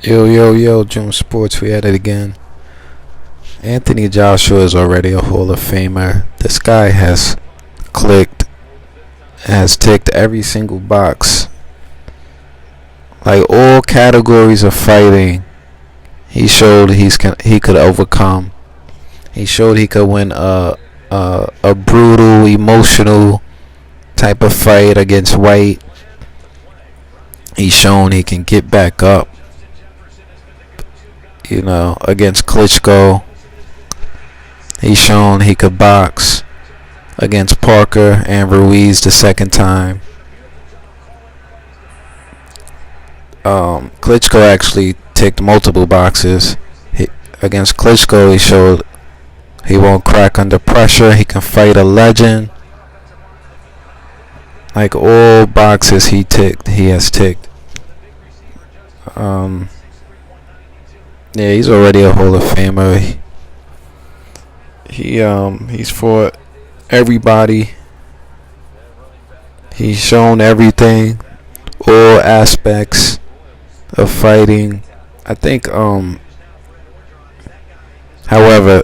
Yo, yo, yo, June Sports, we at it again. Anthony Joshua is already a Hall of Famer. This guy has clicked, has ticked every single box. Like all categories of fighting, he showed he could overcome. He showed he could win a brutal, emotional type of fight against White. He's shown he can get back up. Against Klitschko. He's shown he could box against Parker and Ruiz the second time. Klitschko actually ticked multiple boxes. Against Klitschko, he showed he won't crack under pressure. He can fight a legend. Like all boxes he has ticked. Yeah, he's already a Hall of Famer. He's fought everybody. He's shown everything, all aspects of fighting. I think however,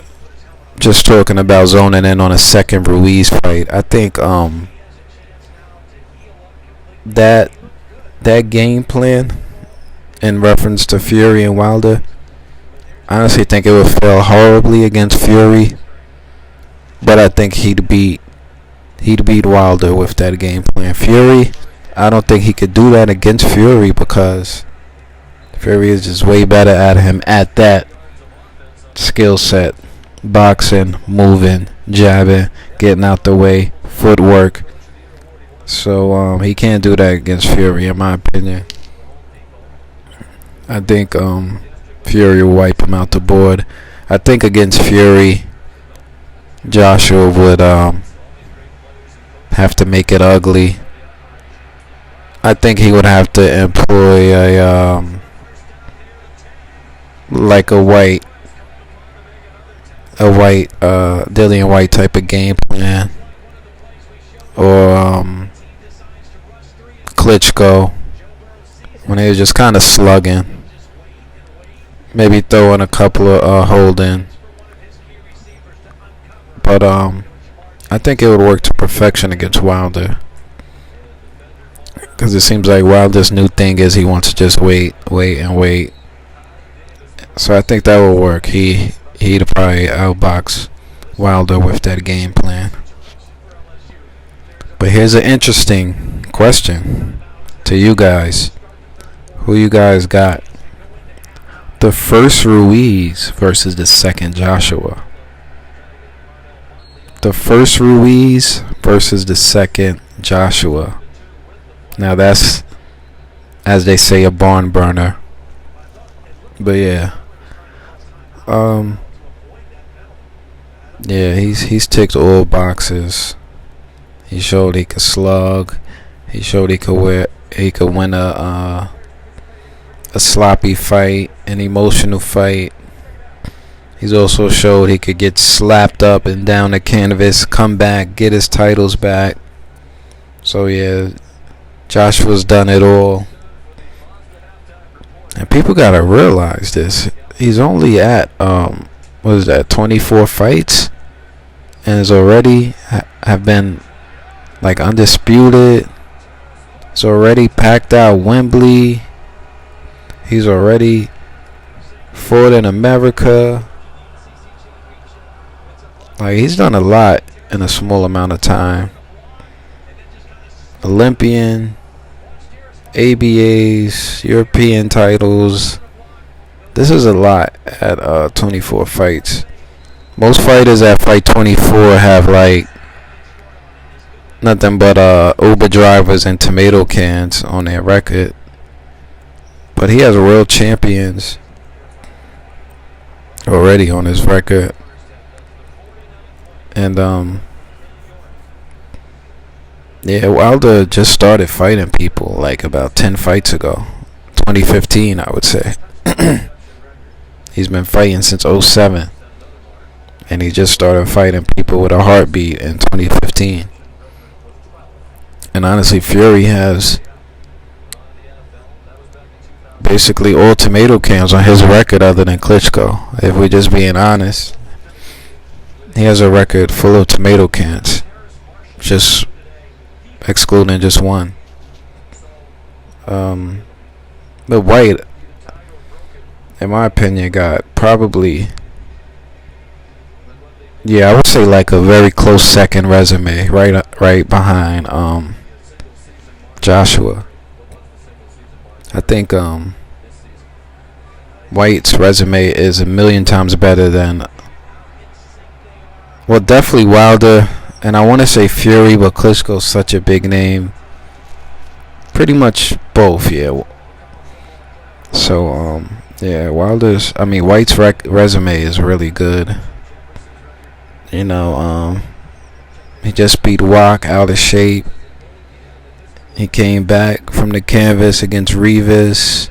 just talking about zoning in on a second Ruiz fight, I think that game plan in reference to Fury and Wilder, I honestly think it would fail horribly against Fury, but I think he'd beat Wilder with that game plan. Fury, I don't think he could do that against Fury because Fury is just way better at him at that skill set. Boxing, moving, jabbing, getting out the way, footwork. So he can't do that against Fury, in my opinion. I think Fury will wipe him out the board. I think against Fury, Joshua would have to make it ugly. I think he would have to employ a Dillian White type of game plan, or Klitschko when he was just kind of slugging. Maybe throw in a couple of holding. But I think it would work to perfection against Wilder. Because it seems like Wilder's new thing is he wants to just wait. So I think that will work. He'd probably outbox Wilder with that game plan. But here's an interesting question to you guys. Who you guys got? The first Ruiz versus the second Joshua. The first Ruiz versus the second Joshua. Now that's, as they say, a barn burner. But yeah. Yeah, he's ticked all boxes. He showed he could slug. He showed he could win a sloppy fight, an emotional fight. He's also showed he could get slapped up and down the canvas, come back, get his titles back. So yeah, Joshua's done it all. And people gotta realize this. He's only at 24 fights, and has already have been like undisputed. He's already packed out Wembley. He's already fought in America. Like, he's done a lot in a small amount of time. Olympian, ABAs, European titles. This is a lot at 24 fights. Most fighters at fight 24 have like nothing but Uber drivers and tomato cans on their record. But he has world champions already on his record. And yeah, Wilder just started fighting people like about 10 fights ago. 2015, I would say. He's been fighting since 2007. And he just started fighting people with a heartbeat in 2015. And honestly, Fury has basically all tomato cans on his record other than Klitschko. If we're just being honest, he has a record full of tomato cans, just excluding just one. But White, in my opinion, got probably, yeah, I would say like a very close second resume, right behind Joshua. I think White's resume is a million times better than, well, definitely Wilder, and I want to say Fury, but Klitschko's such a big name. Pretty much both, yeah. So yeah, White's resume is really good. You know, he just beat Rock out of shape. He came back from the canvas against Rivas.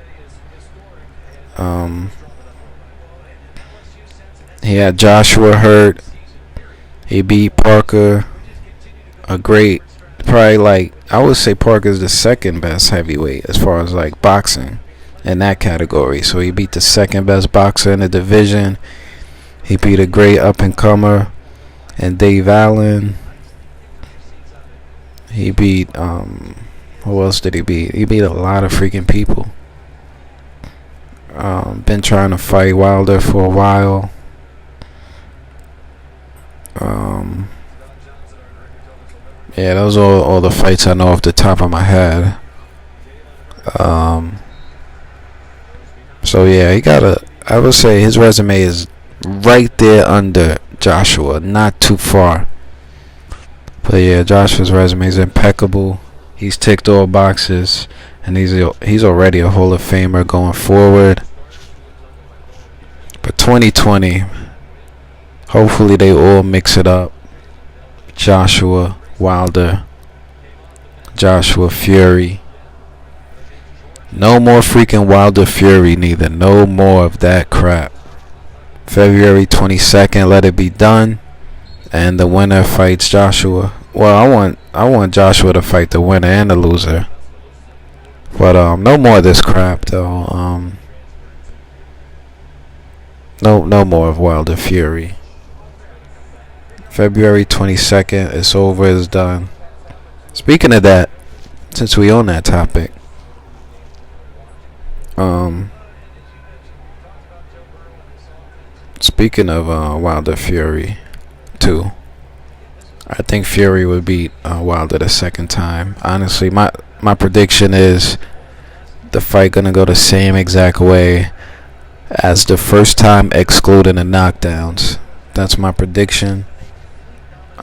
He had Joshua hurt. He beat Parker. Probably like, I would say Parker's the second best heavyweight as far as like boxing in that category. So he beat the second best boxer in the division. He beat a great up and comer and Dave Allen. He beat who else did he beat? He beat a lot of freaking people. Been trying to fight Wilder for a while. Yeah, those are all the fights I know off the top of my head. So yeah, I would say his resume is right there under Joshua, not too far. But yeah, Joshua's resume is impeccable. He's ticked all boxes, and he's already a Hall of Famer going forward. But 2020, hopefully they all mix it up. Joshua, Wilder, Joshua, Fury. No more freaking Wilder Fury neither. No more of that crap. February 22nd, let it be done. And the winner fights Joshua. Well, I want Joshua to fight the winner and the loser. But no more of this crap though. No more of Wilder Fury. February 22nd, it's over, it's done. Speaking of that, since we on that topic, speaking of Wilder Fury 2, I think Fury would beat Wilder the second time. Honestly, my prediction is the fight gonna go the same exact way as the first time, excluding the knockdowns. That's my prediction.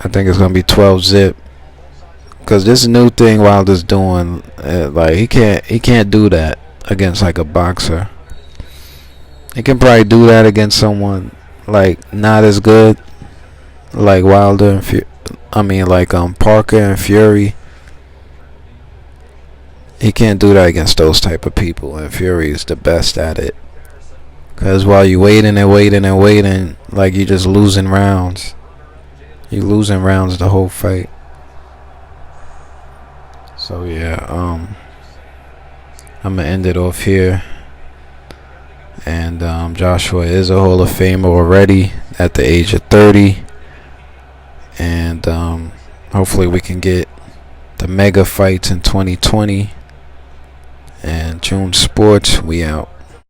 I think it's gonna be 12-zip. Cause this new thing Wilder's doing, like he can't do that against like a boxer. He can probably do that against someone like not as good, like Wilder and Parker and Fury. He can't do that against those type of people, and Fury is the best at it. Cause while you waiting, like you just losing rounds. You losing rounds the whole fight. So yeah, I'm gonna end it off here. And Joshua is a Hall of Famer already at the age of 30. And hopefully we can get the mega fights in 2020. And June Sports, we out.